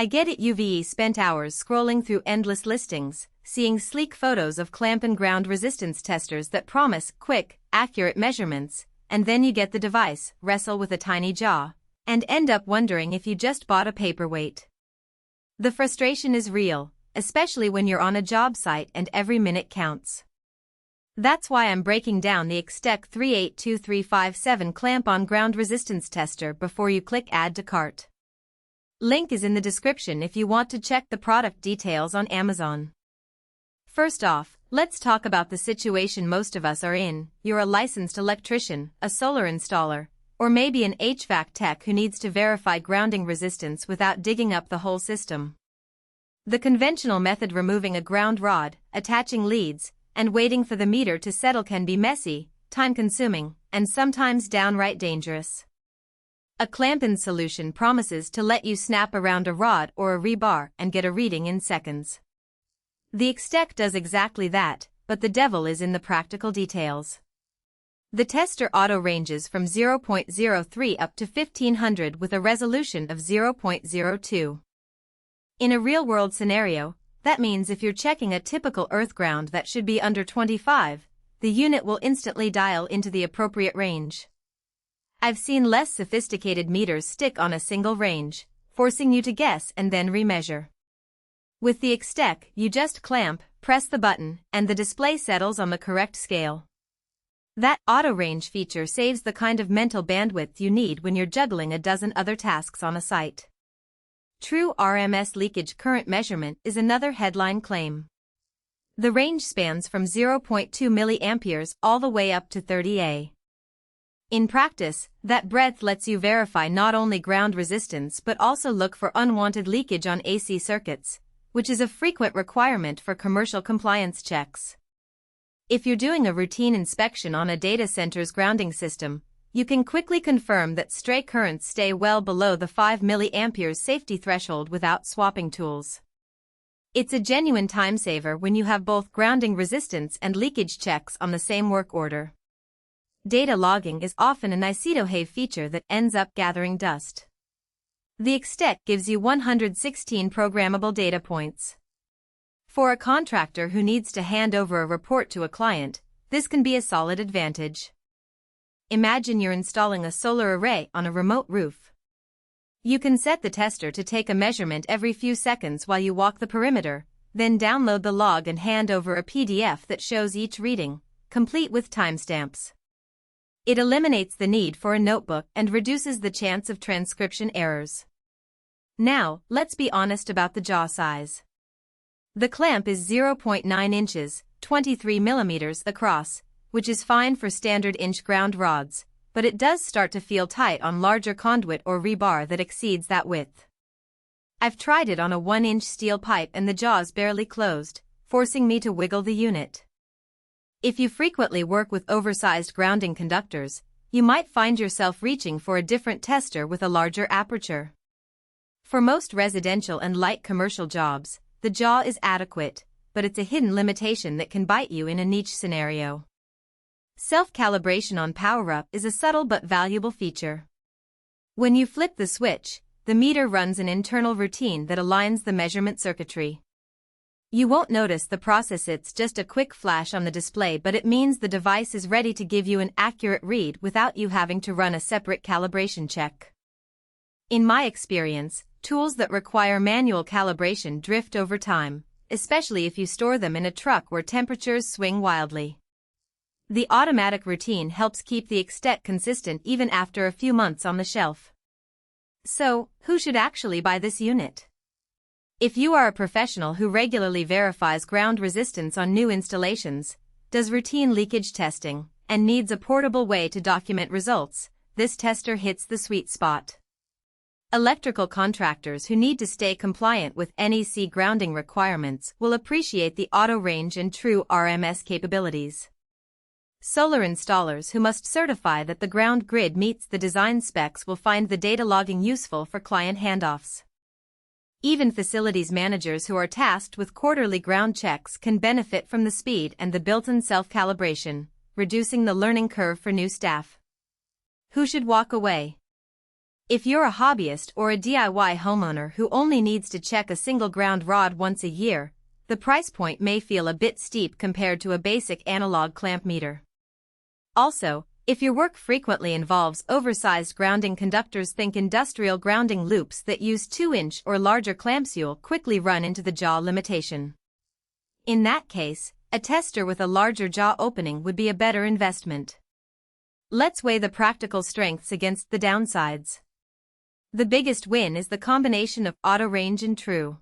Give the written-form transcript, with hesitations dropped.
I get it. You've spent hours scrolling through endless listings, seeing sleek photos of clamp and ground resistance testers that promise quick, accurate measurements, and then you get the device, wrestle with a tiny jaw, and end up wondering if you just bought a paperweight. The frustration is real, especially when you're on a job site and every minute counts. That's why I'm breaking down the Extech 382357 clamp-on ground resistance tester before you click Add to Cart. Link is in the description if you want to check the product details on Amazon. First off, let's talk about the situation most of us are in. You're a licensed electrician, a solar installer, or maybe an HVAC tech who needs to verify grounding resistance without digging up the whole system. The conventional method, removing a ground rod, attaching leads, and waiting for the meter to settle, can be messy, time-consuming, and sometimes downright dangerous. A clamp-in solution promises to let you snap around a rod or a rebar and get a reading in seconds. The Extech does exactly that, but the devil is in the practical details. The tester auto ranges from 0.03 up to 1500 with a resolution of 0.02. In a real-world scenario, that means if you're checking a typical earth ground that should be under 25, the unit will instantly dial into the appropriate range. I've seen less sophisticated meters stick on a single range, forcing you to guess and then remeasure. With the Extech, you just clamp, press the button, and the display settles on the correct scale. That auto-range feature saves the kind of mental bandwidth you need when you're juggling a dozen other tasks on a site. True RMS leakage current measurement is another headline claim. The range spans from 0.2 milliamperes all the way up to 30 A. In practice, that breadth lets you verify not only ground resistance but also look for unwanted leakage on AC circuits, which is a frequent requirement for commercial compliance checks. If you're doing a routine inspection on a data center's grounding system, you can quickly confirm that stray currents stay well below the 5 mA safety threshold without swapping tools. It's a genuine time saver when you have both grounding resistance and leakage checks on the same work order. Data logging is often a nice-to-have feature that ends up gathering dust. The Extech gives you 116 programmable data points. For a contractor who needs to hand over a report to a client, this can be a solid advantage. Imagine you're installing a solar array on a remote roof. You can set the tester to take a measurement every few seconds while you walk the perimeter, then download the log and hand over a PDF that shows each reading, complete with timestamps. It eliminates the need for a notebook and reduces the chance of transcription errors. Now, let's be honest about the jaw size. The clamp is 0.9 inches, 23 millimeters across, which is fine for standard inch ground rods, but it does start to feel tight on larger conduit or rebar that exceeds that width. I've tried it on a 1-inch steel pipe and the jaws barely closed, forcing me to wiggle the unit. If you frequently work with oversized grounding conductors, you might find yourself reaching for a different tester with a larger aperture. For most residential and light commercial jobs, the jaw is adequate, but it's a hidden limitation that can bite you in a niche scenario. Self-calibration on power-up is a subtle but valuable feature. When you flip the switch, the meter runs an internal routine that aligns the measurement circuitry. You won't notice the process, it's just a quick flash on the display, but it means the device is ready to give you an accurate read without you having to run a separate calibration check. In my experience, tools that require manual calibration drift over time, especially if you store them in a truck where temperatures swing wildly. The automatic routine helps keep the Extech consistent even after a few months on the shelf. So, who should actually buy this unit? If you are a professional who regularly verifies ground resistance on new installations, does routine leakage testing, and needs a portable way to document results, this tester hits the sweet spot. Electrical contractors who need to stay compliant with NEC grounding requirements will appreciate the auto range and true RMS capabilities. Solar installers who must certify that the ground grid meets the design specs will find the data logging useful for client handoffs. Even facilities managers who are tasked with quarterly ground checks can benefit from the speed and the built-in self-calibration, reducing the learning curve for new staff. Who should walk away? If you're a hobbyist or a DIY homeowner who only needs to check a single ground rod once a year, the price point may feel a bit steep compared to a basic analog clamp meter. Also, if your work frequently involves oversized grounding conductors, think industrial grounding loops that use 2-inch or larger clamps, you'll quickly run into the jaw limitation. In that case, a tester with a larger jaw opening would be a better investment. Let's weigh the practical strengths against the downsides. The biggest win is the combination of Autoranging and True